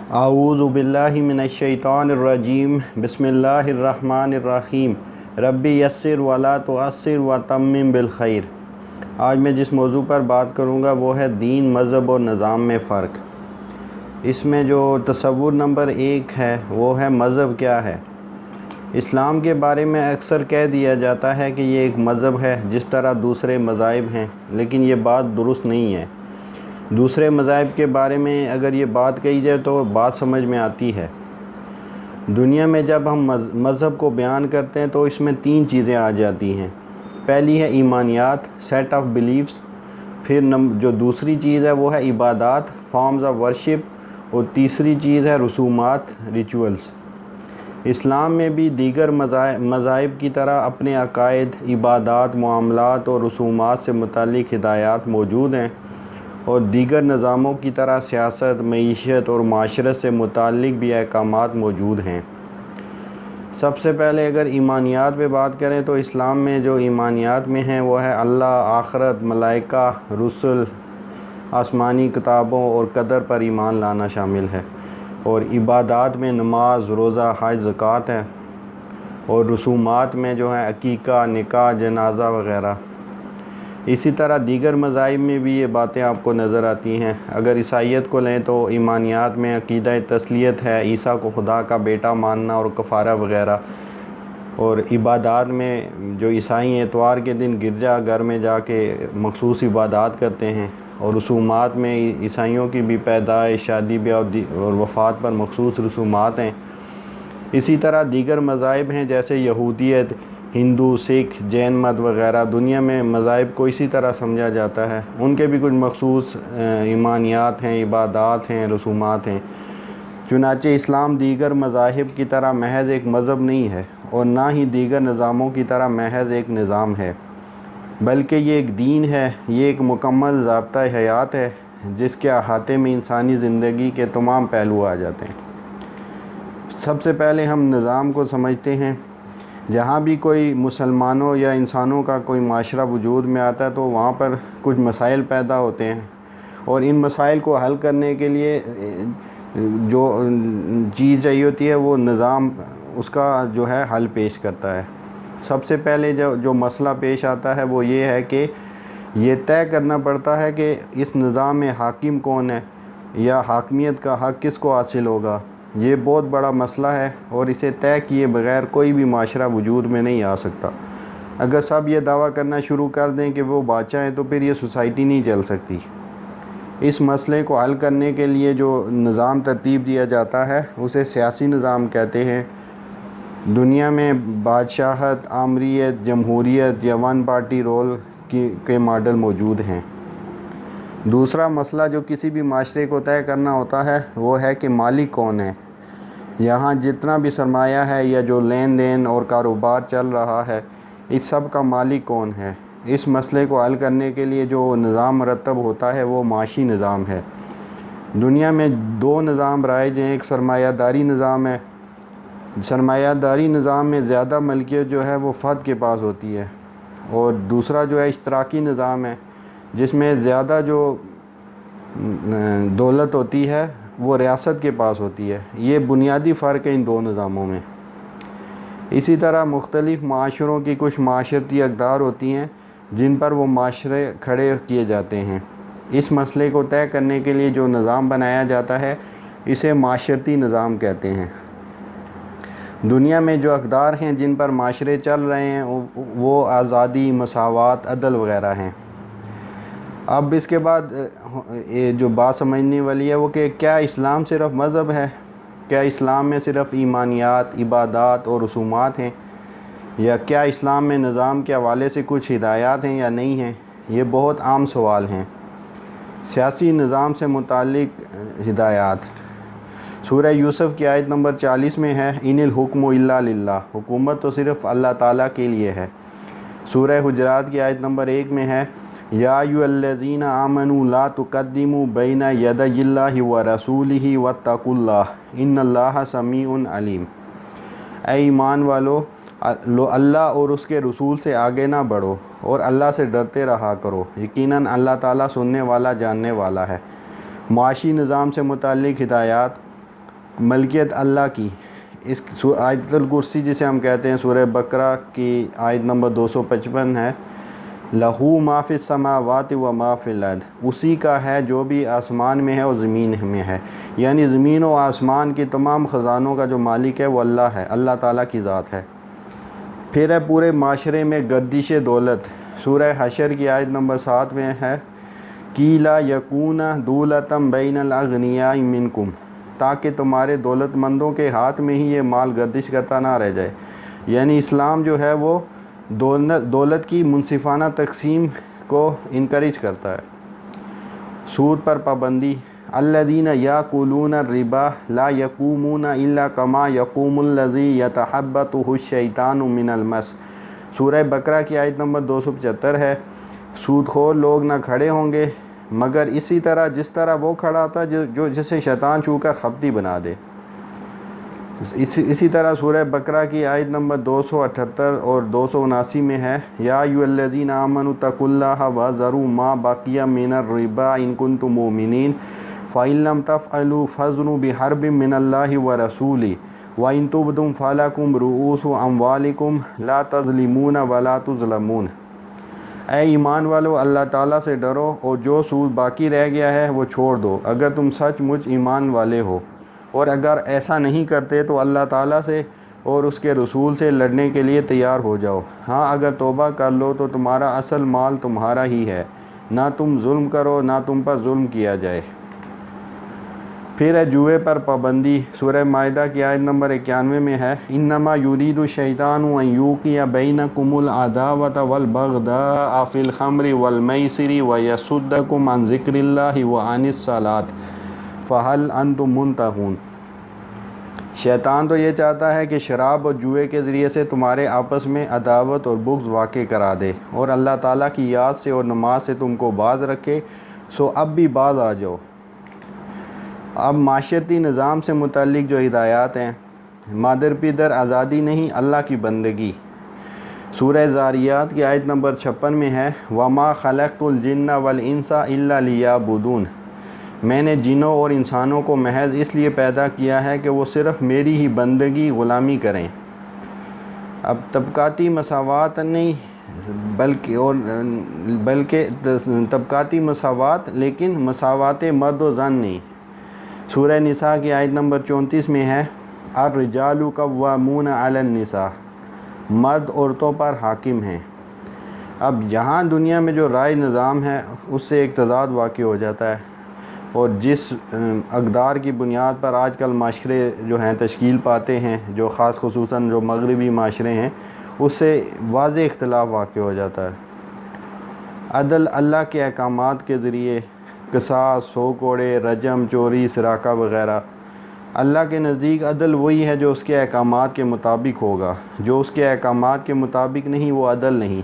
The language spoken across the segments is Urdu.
اعوذ باللہ من الشیطان الرجیم بسم اللہ الرحمن الرحیم ربی یسر ولا تعسر وتمم بالخیر۔ آج میں جس موضوع پر بات کروں گا وہ ہے دین، مذہب اور نظام میں فرق۔ اس میں جو تصور نمبر 1 ہے وہ ہے مذہب کیا ہے۔ اسلام کے بارے میں اکثر کہہ دیا جاتا ہے کہ یہ ایک مذہب ہے جس طرح دوسرے مذاہب ہیں، لیکن یہ بات درست نہیں ہے۔ دوسرے مذاہب کے بارے میں اگر یہ بات کہی جائے تو بات سمجھ میں آتی ہے۔ دنیا میں جب ہم مذہب کو بیان کرتے ہیں تو اس میں 3 چیزیں آ جاتی ہیں۔ پہلی ہے ایمانیات، سیٹ آف بلیفز، پھر جو دوسری چیز ہے وہ ہے عبادات، فارمز آف ورشپ، اور تیسری چیز ہے رسومات، ریچولز۔ اسلام میں بھی دیگر مذاہب کی طرح اپنے عقائد، عبادات، معاملات اور رسومات سے متعلق ہدایات موجود ہیں، اور دیگر نظاموں کی طرح سیاست، معیشت اور معاشرت سے متعلق بھی احکامات موجود ہیں۔ سب سے پہلے اگر ایمانیات پہ بات کریں تو اسلام میں جو ایمانیات میں ہیں وہ ہے اللہ، آخرت، ملائکہ، رسل، آسمانی کتابوں اور قدر پر ایمان لانا شامل ہے، اور عبادات میں نماز، روزہ، حج، زکوٰۃ ہے، اور رسومات میں جو ہیں عقیقہ، نکاح، جنازہ وغیرہ۔ اسی طرح دیگر مذاہب میں بھی یہ باتیں آپ کو نظر آتی ہیں۔ اگر عیسائیت کو لیں تو ایمانیات میں عقیدہ تثلیت ہے، عیسیٰ کو خدا کا بیٹا ماننا اور کفارہ وغیرہ، اور عبادات میں جو عیسائی اتوار کے دن گرجا گھر میں جا کے مخصوص عبادات کرتے ہیں، اور رسومات میں عیسائیوں کی بھی پیدائش، شادی بیاہ اور وفات پر مخصوص رسومات ہیں۔ اسی طرح دیگر مذاہب ہیں جیسے یہودیت، ہندو، سکھ، جین مت وغیرہ۔ دنیا میں مذاہب کو اسی طرح سمجھا جاتا ہے، ان کے بھی کچھ مخصوص ایمانیات ہیں، عبادات ہیں، رسومات ہیں۔ چنانچہ اسلام دیگر مذاہب کی طرح محض ایک مذہب نہیں ہے، اور نہ ہی دیگر نظاموں کی طرح محض ایک نظام ہے، بلکہ یہ ایک دین ہے، یہ ایک مکمل ضابطۂ حیات ہے جس کے احاطے میں انسانی زندگی کے تمام پہلو آ جاتے ہیں۔ سب سے پہلے ہم نظام کو سمجھتے ہیں۔ جہاں بھی کوئی مسلمانوں یا انسانوں کا کوئی معاشرہ وجود میں آتا ہے تو وہاں پر کچھ مسائل پیدا ہوتے ہیں، اور ان مسائل کو حل کرنے کے لیے جو چیز چاہیے ہوتی ہے وہ نظام اس کا جو ہے حل پیش کرتا ہے۔ سب سے پہلے جو مسئلہ پیش آتا ہے وہ یہ ہے کہ یہ طے کرنا پڑتا ہے کہ اس نظام میں حاکم کون ہے، یا حاکمیت کا حق کس کو حاصل ہوگا۔ یہ بہت بڑا مسئلہ ہے، اور اسے طے کیے بغیر کوئی بھی معاشرہ وجود میں نہیں آ سکتا۔ اگر سب یہ دعویٰ کرنا شروع کر دیں کہ وہ بادشاہ ہیں تو پھر یہ سوسائٹی نہیں چل سکتی۔ اس مسئلے کو حل کرنے کے لیے جو نظام ترتیب دیا جاتا ہے اسے سیاسی نظام کہتے ہیں۔ دنیا میں بادشاہت، آمریت، جمہوریت یا ون پارٹی رول کے ماڈل موجود ہیں۔ دوسرا مسئلہ جو کسی بھی معاشرے کو طے کرنا ہوتا ہے وہ ہے کہ مالک کون ہے۔ یہاں جتنا بھی سرمایہ ہے یا جو لین دین اور کاروبار چل رہا ہے، اس سب کا مالک کون ہے۔ اس مسئلے کو حل کرنے کے لیے جو نظام مرتب ہوتا ہے وہ معاشی نظام ہے۔ دنیا میں 2 نظام رائج ہیں، ایک سرمایہ داری نظام ہے۔ سرمایہ داری نظام میں زیادہ ملکیت جو ہے وہ فرد کے پاس ہوتی ہے، اور دوسرا جو ہے اشتراکی نظام ہے جس میں زیادہ جو دولت ہوتی ہے وہ ریاست کے پاس ہوتی ہے۔ یہ بنیادی فرق ہے ان 2 نظاموں میں۔ اسی طرح مختلف معاشروں کی کچھ معاشرتی اقدار ہوتی ہیں جن پر وہ معاشرے کھڑے کیے جاتے ہیں۔ اس مسئلے کو طے کرنے کے لیے جو نظام بنایا جاتا ہے اسے معاشرتی نظام کہتے ہیں۔ دنیا میں جو اقدار ہیں جن پر معاشرے چل رہے ہیں وہ آزادی، مساوات، عدل وغیرہ ہیں۔ اب اس کے بعد جو بات سمجھنے والی ہے وہ کہ کیا اسلام صرف مذہب ہے؟ کیا اسلام میں صرف ایمانیات، عبادات اور رسومات ہیں، یا کیا اسلام میں نظام کے حوالے سے کچھ ہدایات ہیں یا نہیں ہیں؟ یہ بہت عام سوال ہیں۔ سیاسی نظام سے متعلق ہدایات سورہ یوسف کی آیت نمبر 40 میں ہے، ان الحکم الا للہ، حکومت تو صرف اللہ تعالیٰ کے لیے ہے۔ سورہ حجرات کی آیت نمبر 1 میں ہے، یا ایھا الذین آمنوا لا تقدموا بین یدی اللہ ورسولہ واتقوا اللہ ان اللہ سمیع علیم۔ اے ایمان والو، اللہ اور اس کے رسول سے آگے نہ بڑھو اور اللہ سے ڈرتے رہا کرو، یقیناً اللہ تعالیٰ سننے والا، جاننے والا ہے۔ معاشی نظام سے متعلق ہدایات ملکیت اللہ کی. اس آیت الکرسی جسے ہم کہتے ہیں سورہ بقرہ کی آیت نمبر 255 ہے، لہو ما فی السماوات و ما فی الارض، اسی کا ہے جو بھی آسمان میں ہے اور زمین میں ہے. یعنی زمین و آسمان کی تمام خزانوں کا جو مالک ہے وہ اللہ ہے، اللہ تعالیٰ کی ذات ہے. پھر ہے پورے معاشرے میں گردش دولت. سورہ حشر کی آیت نمبر 7 میں ہے، کیلا یکون دولتم بین الاغنیاء منکم، تاکہ تمہارے دولت مندوں کے ہاتھ میں ہی یہ مال گردش کرتا نہ رہ جائے. یعنی اسلام جو ہے وہ دولت کی منصفانہ تقسیم کو انکریج کرتا ہے. سود پر پابندی. الذین یاکلون الربا لا یقومون الا کما یقوم الذی یتخبطہ الشیطان من المس. سورہ بقرہ کی آیت نمبر 275 ہے، سود خور لوگ نہ کھڑے ہوں گے مگر اسی طرح جس طرح وہ کھڑا ہوتا ہے جو جسے شیطان چھو کر خپتی بنا دے. اسی طرح سورہ بقرہ کی آیت نمبر 278 اور 279 میں ہے، یا ایھا الذین آمنوا اتقوا اللہ وذروا ما بقی من الربا ان کنتم مؤمنین فإن لم تفعلوا فاذنوا بحرب من اللہ ورسولہ وإن تبتم فلکم رؤوس اموالکم لا تظلمون ولا تظلمون. اے ایمان والو، اللہ تعالیٰ سے ڈرو اور جو سود باقی رہ گیا ہے وہ چھوڑ دو اگر تم سچ مچ ایمان والے ہو، اور اگر ایسا نہیں کرتے تو اللہ تعالیٰ سے اور اس کے رسول سے لڑنے کے لیے تیار ہو جاؤ. ہاں اگر توبہ کر لو تو تمہارا اصل مال تمہارا ہی ہے، نہ تم ظلم کرو نہ تم پر ظلم کیا جائے. پھر ہے جوئے پر پابندی. سورہ مائدہ کی آیت نمبر 91 میں ہے، انما یرید الشیطان ان یوقع بینکم العداوۃ والبغضاء فی الخمر والمیسر ویصدکم عن ذکر اللہ وعن الصلاۃ فہل انتم منتہون. شیطان تو یہ چاہتا ہے کہ شراب اور جوئے کے ذریعے سے تمہارے آپس میں عداوت اور بغض واقع کرا دے اور اللہ تعالیٰ کی یاد سے اور نماز سے تم کو باز رکھے. سو اب بھی باز آ جاؤ. اب معاشرتی نظام سے متعلق جو ہدایات ہیں، مادر پیدر آزادی نہیں، اللہ کی بندگی. سورہ زاریات کی آیت نمبر 56 میں ہے، وَمَا خَلَقْتُ الْجِنَّ وَالْإِنسَ إِلَّا لِيَعْبُدُونَ، میں نے جنوں اور انسانوں کو محض اس لیے پیدا کیا ہے کہ وہ صرف میری ہی بندگی غلامی کریں. اب طبقاتی مساوات نہیں بلکہ طبقاتی مساوات، لیکن مساوات مرد و زن نہیں. سورہ نساء کی آیت نمبر 34 میں ہے، الرجال قوامون علی النساء، مرد عورتوں پر حاکم ہیں. اب یہاں دنیا میں جو رائے نظام ہے اس سے ایک تضاد واقع ہو جاتا ہے، اور جس اقدار کی بنیاد پر آج کل معاشرے جو ہیں تشکیل پاتے ہیں، جو خاص خصوصاً جو مغربی معاشرے ہیں، اس سے واضح اختلاف واقع ہو جاتا ہے. عدل اللہ کے احکامات کے ذریعے، قصاص، سو کوڑے، رجم، چوری، سراقہ وغیرہ. اللہ کے نزدیک عدل وہی ہے جو اس کے احکامات کے مطابق ہوگا، جو اس کے احکامات کے مطابق نہیں وہ عدل نہیں.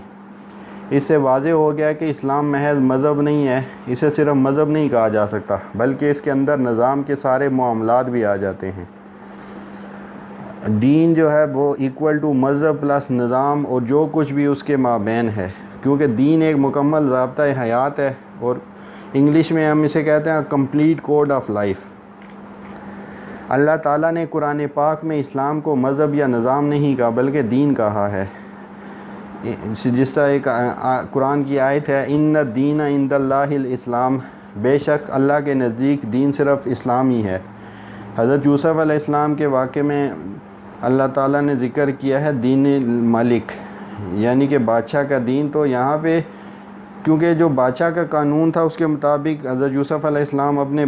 اس سے واضح ہو گیا کہ اسلام محض مذہب نہیں ہے، اسے صرف مذہب نہیں کہا جا سکتا بلکہ اس کے اندر نظام کے سارے معاملات بھی آ جاتے ہیں. دین جو ہے وہ ایکول ٹو مذہب پلس نظام اور جو کچھ بھی اس کے مابین ہے، کیونکہ دین ایک مکمل ضابطہ حیات ہے، اور انگلش میں ہم اسے کہتے ہیں کمپلیٹ کوڈ آف لائف. اللہ تعالیٰ نے قرآن پاک میں اسلام کو مذہب یا نظام نہیں کہا بلکہ دین کہا ہے. جس طرح ایک قرآن کی آیت ہے، ان الدین عند اللہ الاسلام، بے شک اللہ کے نزدیک دین صرف اسلام ہی ہے. حضرت یوسف علیہ السلام کے واقعے میں اللہ تعالیٰ نے ذکر کیا ہے دین الملک، یعنی کہ بادشاہ کا دین. تو یہاں پہ کیونکہ جو بادشاہ کا قانون تھا اس کے مطابق حضرت یوسف علیہ السلام اپنے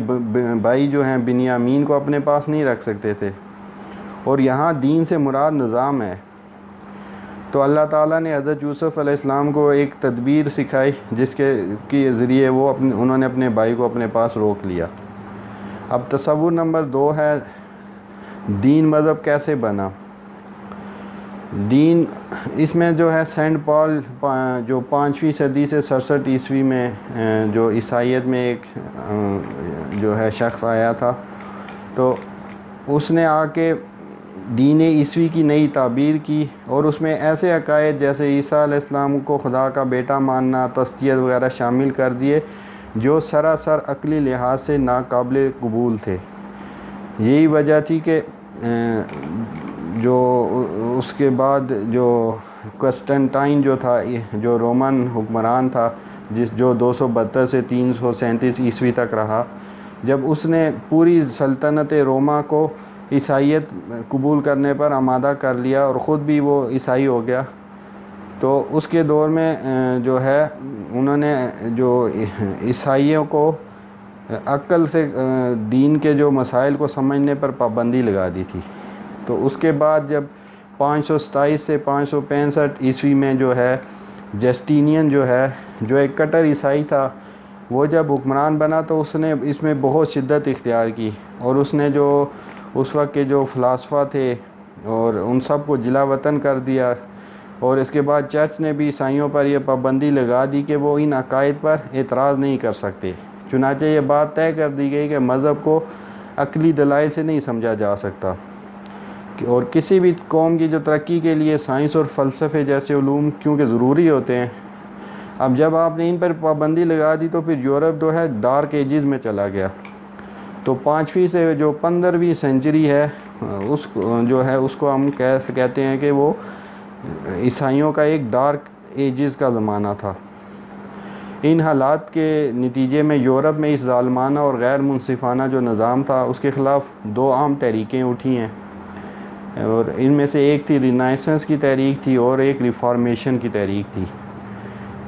بھائی جو ہیں بنیامین کو اپنے پاس نہیں رکھ سکتے تھے، اور یہاں دین سے مراد نظام ہے. تو اللہ تعالیٰ نے حضرت یوسف علیہ السلام کو ایک تدبیر سکھائی جس کے ذریعے انہوں نے اپنے بھائی کو اپنے پاس روک لیا. اب تصور نمبر 2 ہے، دین مذہب کیسے بنا. دین اس میں جو ہے سینٹ پال جو 5ویں صدی سے 67 عیسوی میں جو عیسائیت میں ایک جو ہے شخص آیا تھا، تو اس نے آ کے دین عیسوی کی نئی تعبیر کی، اور اس میں ایسے عقائد جیسے عیسیٰ علیہ السلام کو خدا کا بیٹا ماننا، تسلیت وغیرہ شامل کر دیے جو سراسر عقلی لحاظ سے ناقابل قبول تھے. یہی وجہ تھی کہ جو اس کے بعد جو قسطنطین جو تھا، جو رومن حکمران تھا، جو 272 سے 337 عیسوی تک رہا، جب اس نے پوری سلطنت روما کو عیسائیت قبول کرنے پر آمادہ کر لیا اور خود بھی وہ عیسائی ہو گیا، تو اس کے دور میں جو ہے انہوں نے جو عیسائیوں کو عقل سے دین کے جو مسائل کو سمجھنے پر پابندی لگا دی تھی۔ تو اس کے بعد جب 527 سے 565 عیسوی میں جو ہے جسٹینین جو ہے، جو ایک کٹر عیسائی تھا، وہ جب حکمران بنا تو اس نے اس میں بہت شدت اختیار کی، اور اس نے جو اس وقت کے جو فلاسفہ تھے اور ان سب کو جلا وطن کر دیا، اور اس کے بعد چرچ نے بھی عیسائیوں پر یہ پابندی لگا دی کہ وہ ان عقائد پر اعتراض نہیں کر سکتے۔ چنانچہ یہ بات طے کر دی گئی کہ مذہب کو عقلی دلائل سے نہیں سمجھا جا سکتا، اور کسی بھی قوم کی جو ترقی کے لیے سائنس اور فلسفے جیسے علوم کیونکہ ضروری ہوتے ہیں۔ اب جب آپ نے ان پر پابندی لگا دی تو پھر یورپ جو ہے ڈارک ایجز میں چلا گیا۔ تو 5ویں سے جو 15ویں سینچری ہے، اس جو ہے اس کو ہم کہتے ہیں کہ وہ عیسائیوں کا ایک ڈارک ایجز کا زمانہ تھا۔ ان حالات کے نتیجے میں یورپ میں اس ظالمانہ اور غیر منصفانہ جو نظام تھا اس کے خلاف 2 عام تحریکیں اٹھی ہیں، اور ان میں سے ایک تھی رینائسنس کی تحریک تھی اور ایک ریفارمیشن کی تحریک تھی۔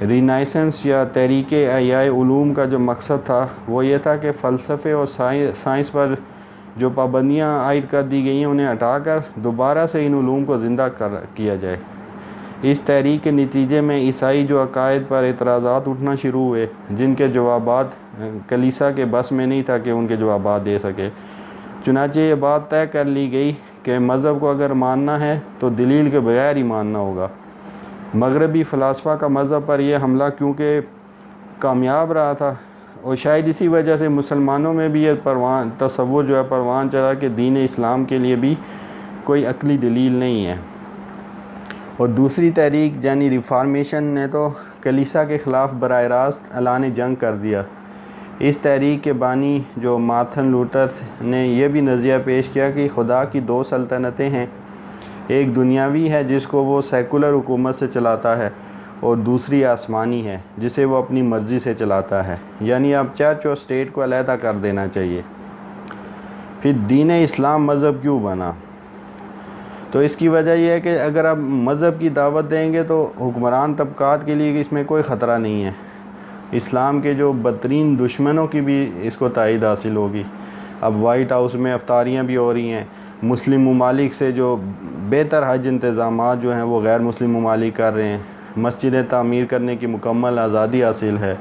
رینائسنس یا تحریک احیاء علوم کا جو مقصد تھا وہ یہ تھا کہ فلسفے اور سائنس پر جو پابندیاں عائد کر دی گئی ہیں انہیں ہٹا کر دوبارہ سے ان علوم کو زندہ کیا جائے۔ اس تحریک کے نتیجے میں عیسائی جو عقائد پر اعتراضات اٹھنا شروع ہوئے، جن کے جوابات کلیسا کے بس میں نہیں تھا کہ ان کے جوابات دے سکے۔ چنانچہ یہ بات طے کر لی گئی کہ مذہب کو اگر ماننا ہے تو دلیل کے بغیر ہی ماننا ہوگا۔ مغربی فلاسفہ کا مذہب پر یہ حملہ کیونکہ کامیاب رہا تھا، اور شاید اسی وجہ سے مسلمانوں میں بھی یہ تصور جو ہے پروان چڑھا کہ دین اسلام کے لیے بھی کوئی عقلی دلیل نہیں ہے۔ اور دوسری تحریک یعنی ریفارمیشن نے تو کلیسا کے خلاف براہ راست اعلان جنگ کر دیا۔ اس تحریک کے بانی جو مارٹن لوتھر نے یہ بھی نظریہ پیش کیا کہ خدا کی 2 سلطنتیں ہیں، ایک دنیاوی ہے جس کو وہ سیکولر حکومت سے چلاتا ہے، اور دوسری آسمانی ہے جسے وہ اپنی مرضی سے چلاتا ہے، یعنی اب چرچ اور اسٹیٹ کو علیحدہ کر دینا چاہیے۔ پھر دین اسلام مذہب کیوں بنا؟ تو اس کی وجہ یہ ہے کہ اگر آپ مذہب کی دعوت دیں گے تو حکمران طبقات کے لیے اس میں کوئی خطرہ نہیں ہے، اسلام کے جو بدترین دشمنوں کی بھی اس کو تائید حاصل ہوگی۔ اب وائٹ ہاؤس میں افطاریاں بھی ہو رہی ہیں، مسلم ممالک سے جو بہتر حج انتظامات جو ہیں وہ غیر مسلم ممالک کر رہے ہیں، مسجدیں تعمیر کرنے کی مکمل آزادی حاصل ہے۔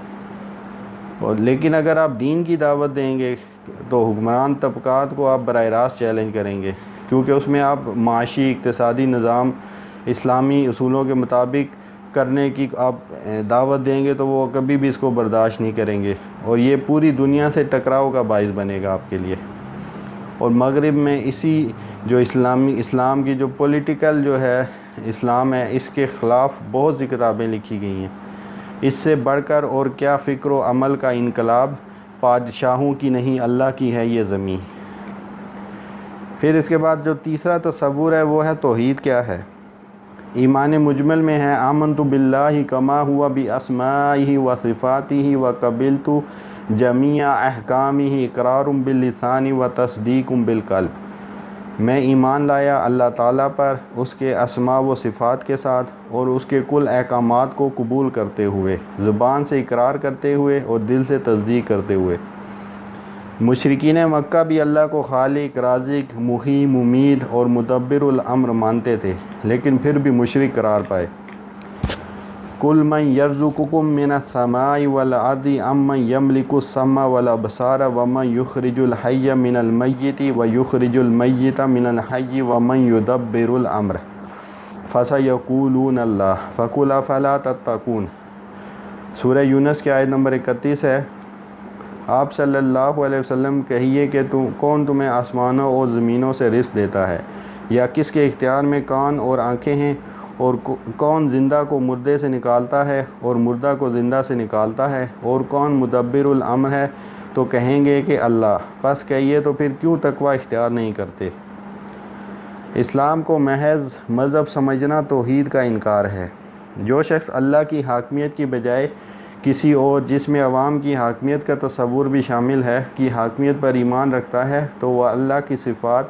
اور لیکن اگر آپ دین کی دعوت دیں گے تو حکمران طبقات کو آپ براہ راست چیلنج کریں گے، کیونکہ اس میں آپ معاشی اقتصادی نظام اسلامی اصولوں کے مطابق کرنے کی آپ دعوت دیں گے تو وہ کبھی بھی اس کو برداشت نہیں کریں گے، اور یہ پوری دنیا سے ٹکراؤ کا باعث بنے گا آپ کے لیے۔ اور مغرب میں اسی جو اسلام کی جو پولیٹیکل جو ہے اسلام ہے، اس کے خلاف بہت سی کتابیں لکھی گئی ہیں۔ اس سے بڑھ کر اور کیا فکر و عمل کا انقلاب، بادشاہوں کی نہیں اللہ کی ہے یہ زمین۔ پھر اس کے بعد جو تیسرا تصور ہے وہ ہے توحید کیا ہے۔ ایمان مجمل میں ہے آمنت باللہ کما ہوا باسمائہ و صفاتہ و قبلت جمیع احکامہ اقرار باللسان و تصدیق بالقلب۔ میں ایمان لایا اللہ تعالیٰ پر اس کے اسماء و صفات کے ساتھ اور اس کے کل احکامات کو قبول کرتے ہوئے، زبان سے اقرار کرتے ہوئے اور دل سے تصدیق کرتے ہوئے۔ مشرکین مکہ بھی اللہ کو خالق، رازق، محیی، ممیت اور مدبر الامر مانتے تھے، لیکن پھر بھی مشرک قرار پائے۔ قل من یرزقکم من السماء والارض ام من یملک السمع والابصار ومن یخرج الحی من المیت ویخرج المیت من الحی ومن یدبر الامر فسیقولون اللہ فقل افلا تتقون۔ سورہ یونس کی آیت نمبر 31 ہے۔ آپ صلی اللہ علیہ وسلم کہیے کہ کون تمہیں آسمانوں اور زمینوں سے رزق دیتا ہے، یا کس کے اختیار میں کان اور آنکھیں ہیں، اور کون زندہ کو مردے سے نکالتا ہے اور مردہ کو زندہ سے نکالتا ہے، اور کون مدبر الامر ہے تو کہیں گے کہ اللہ، پس کہیے تو پھر کیوں تقوی اختیار نہیں کرتے؟ اسلام کو محض مذہب سمجھنا توحید کا انکار ہے۔ جو شخص اللہ کی حاکمیت کی بجائے کسی اور، جس میں عوام کی حاکمیت کا تصور بھی شامل ہے، کی حاکمیت پر ایمان رکھتا ہے، تو وہ اللہ کی صفات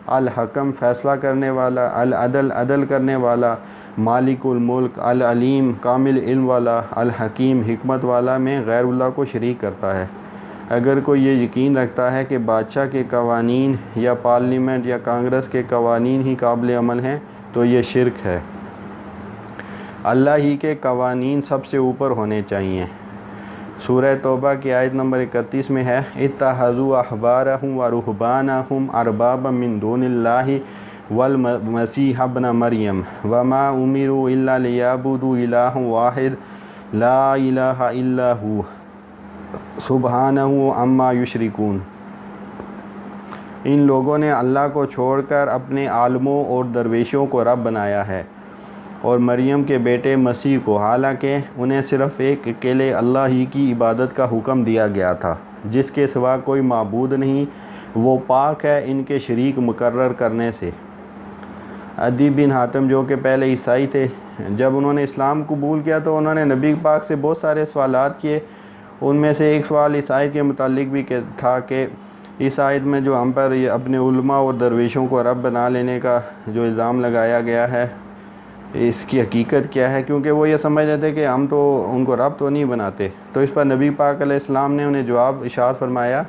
الحکم فیصلہ کرنے والا، العدل عدل کرنے والا، مالک الملک، العلیم کامل علم والا، الحکیم حکمت والا میں غیر اللہ کو شریک کرتا ہے۔ اگر کوئی یہ یقین رکھتا ہے کہ بادشاہ کے قوانین یا پارلیمنٹ یا کانگریس کے قوانین ہی قابل عمل ہیں تو یہ شرک ہے۔ اللہ ہی کے قوانین سب سے اوپر ہونے چاہیے۔ سورہ توبہ کی آیت نمبر 31 میں ہے، اتخذوا احبارهم ورهبانهم اربابا من دون الله والمسیح ابن مریم وما امروا الا لیعبدوا الہا واحد لا الہ الا ہو سبحانہ عما یشرکون۔ ان لوگوں نے اللہ کو چھوڑ کر اپنے عالموں اور درویشوں کو رب بنایا ہے، اور مریم کے بیٹے مسیح کو، حالانکہ انہیں صرف ایک اکیلے اللہ ہی کی عبادت کا حکم دیا گیا تھا، جس کے سوا کوئی معبود نہیں، وہ پاک ہے ان کے شریک مقرر کرنے سے۔ عدی بن حاتم جو کہ پہلے عیسائی تھے، جب انہوں نے اسلام قبول کیا تو انہوں نے نبی پاک سے بہت سارے سوالات کیے۔ ان میں سے ایک سوال اس آیت کے متعلق بھی تھا کہ اس آیت میں جو ہم پر اپنے علماء اور درویشوں کو رب بنا لینے کا جو الزام لگایا گیا ہے، اس کی حقیقت کیا ہے؟ کیونکہ وہ یہ سمجھ رہے تھے کہ ہم تو ان کو رب تو نہیں بناتے۔ تو اس پر نبی پاک علیہ السلام نے انہیں جواب ارشاد فرمایا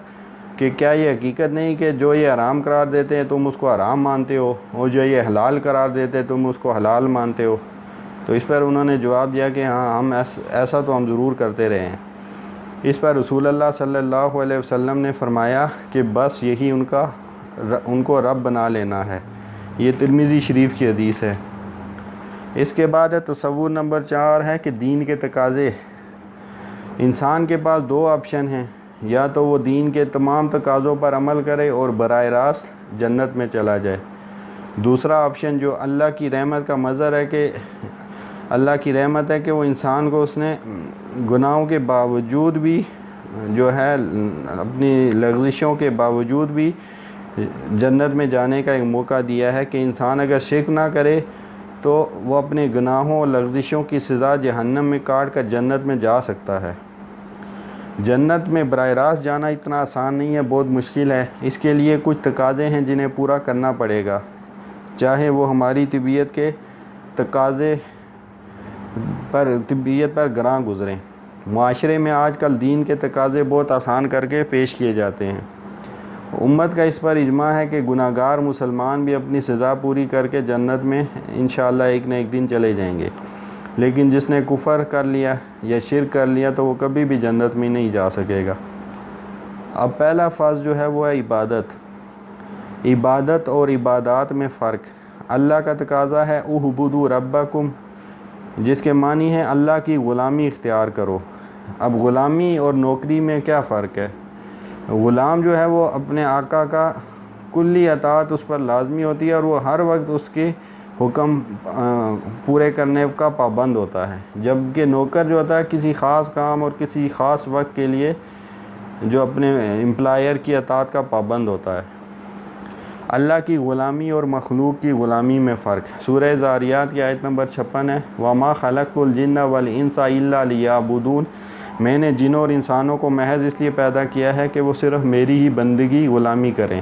کہ کیا یہ حقیقت نہیں کہ جو یہ حرام قرار دیتے ہیں تم اس کو حرام مانتے ہو، اور جو یہ حلال قرار دیتے ہیں تم اس کو حلال مانتے ہو؟ تو اس پر انہوں نے جواب دیا کہ ہاں، ہم ایسا تو ہم ضرور کرتے رہے ہیں۔ اس پر رسول اللہ صلی اللہ علیہ وسلم نے فرمایا کہ بس یہی ان کو رب بنا لینا ہے۔ یہ ترمذی شریف کی حدیث ہے۔ اس کے بعد ہے تصور نمبر 4 ہے کہ دین کے تقاضے۔ انسان کے پاس 2 آپشن ہیں، یا تو وہ دین کے تمام تقاضوں پر عمل کرے اور براہ راست جنت میں چلا جائے۔ دوسرا آپشن جو اللہ کی رحمت کا مظہر ہے کہ اللہ کی رحمت ہے کہ وہ انسان کو اس نے گناہوں کے باوجود بھی جو ہے اپنی لغزشوں کے باوجود بھی جنت میں جانے کا ایک موقع دیا ہے کہ انسان اگر شرک نہ کرے تو وہ اپنے گناہوں اور لغزشوں کی سزا جہنم میں کاٹ کر جنت میں جا سکتا ہے۔ جنت میں براہ راست جانا اتنا آسان نہیں ہے، بہت مشکل ہے۔ اس کے لیے کچھ تقاضے ہیں جنہیں پورا کرنا پڑے گا، چاہے وہ ہماری طبیعت کے تقاضے طبیعت پر گراں گزریں۔ معاشرے میں آج کل دین کے تقاضے بہت آسان کر کے پیش کیے جاتے ہیں۔ امت کا اس پر اجماع ہے کہ گناہگار مسلمان بھی اپنی سزا پوری کر کے جنت میں انشاءاللہ ایک نہ ایک دن چلے جائیں گے، لیکن جس نے کفر کر لیا یا شرک کر لیا تو وہ کبھی بھی جنت میں نہیں جا سکے گا۔ اب پہلا فرض جو ہے وہ ہے عبادت۔ عبادت اور عبادات میں فرق۔ اللہ کا تقاضا ہے اعبدوا ربکم، جس کے معنی ہے اللہ کی غلامی اختیار کرو۔ اب غلامی اور نوکری میں کیا فرق ہے؟ غلام جو ہے وہ اپنے آقا کا کلی اطاعت اس پر لازمی ہوتی ہے اور وہ ہر وقت اس کے حکم پورے کرنے کا پابند ہوتا ہے، جبکہ نوکر جو ہوتا ہے کسی خاص کام اور کسی خاص وقت کے لیے جو اپنے امپلائر کی اطاعت کا پابند ہوتا ہے۔ اللہ کی غلامی اور مخلوق کی غلامی میں فرق۔ سورہ ذاریات کی آیت نمبر 56 ہے، وَمَا خَلَقْتُ الْجِنَّ وَالْإِنسَ إِلَّا لِيَعْبُدُونِ، میں نے جنوں اور انسانوں کو محض اس لیے پیدا کیا ہے کہ وہ صرف میری ہی بندگی غلامی کریں۔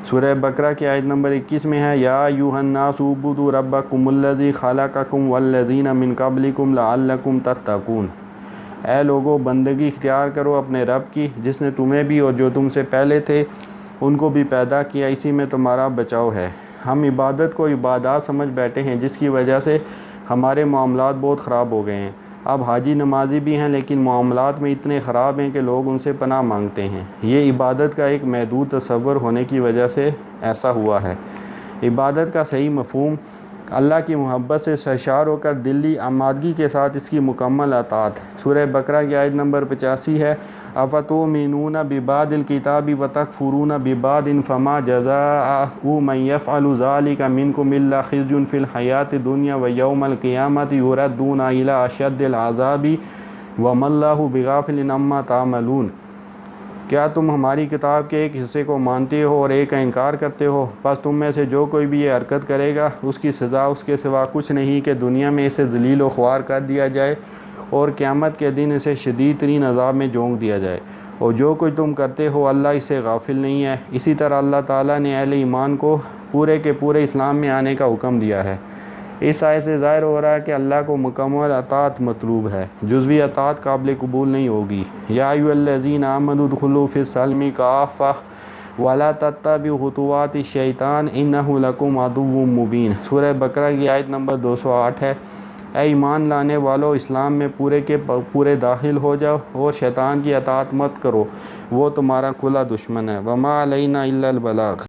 سورہ بقرہ کی آیت نمبر 21 میں ہے، یا ایھا الناس اعبدوا ربکم الذی خلقکم والذین من قبلکم لعلکم تتقون، اے لوگو بندگی اختیار کرو اپنے رب کی جس نے تمہیں بھی اور جو تم سے پہلے تھے ان کو بھی پیدا کیا، اسی میں تمہارا بچاؤ ہے۔ ہم عبادت کو عبادات سمجھ بیٹھے ہیں، جس کی وجہ سے ہمارے معاملات بہت خراب ہو گئے ہیں۔ اب حاجی نمازی بھی ہیں لیکن معاملات میں اتنے خراب ہیں کہ لوگ ان سے پناہ مانگتے ہیں۔ یہ عبادت کا ایک محدود تصور ہونے کی وجہ سے ایسا ہوا ہے۔ عبادت کا صحیح مفہوم اللہ کی محبت سے سرشار ہو کر دلی آمادگی کے ساتھ اس کی مکمل اطاعت۔ سورہ بقرہ کی آیت نمبر 85 ہے، افتؤمنون ببعض الکتاب وتکفرون ببعض فما جزاء من یفعل ذلک منکم الا خزی فی الحیاۃ الدنیا ویوم القیامۃ یردون الی اشد العذاب وما اللہ بغافل عما تعملون۔ کیا تم ہماری کتاب کے ایک حصے کو مانتے ہو اور ایک کا انکار کرتے ہو؟ بس تم میں سے جو کوئی بھی یہ حرکت کرے گا اس کی سزا اس کے سوا کچھ نہیں کہ دنیا میں اسے ذلیل و خوار کر دیا جائے اور قیامت کے دن اسے شدید ترین عذاب میں جھونک دیا جائے، اور جو کچھ تم کرتے ہو اللہ اس سے غافل نہیں ہے۔ اسی طرح اللہ تعالیٰ نے اہل ایمان کو پورے کے پورے اسلام میں آنے کا حکم دیا ہے۔ اس آیت سے ظاہر ہو رہا ہے کہ اللہ کو مکمل اطاعت مطلوب ہے، جزوی اطاعت قابل قبول نہیں ہوگی۔ یا ایھا الذین آمنوا ادخلوا فی السلم کافۃ ولا تتبعوا خطوات الشیطان انہ لکم عدو مبین۔ سورہ بقرہ کی آیت نمبر 208 ہے۔ اے ایمان لانے والو، اسلام میں پورے کے پورے داخل ہو جاؤ اور شیطان کی اطاعت مت کرو، وہ تمہارا کھلا دشمن ہے۔ وما علینا الا البلاغ۔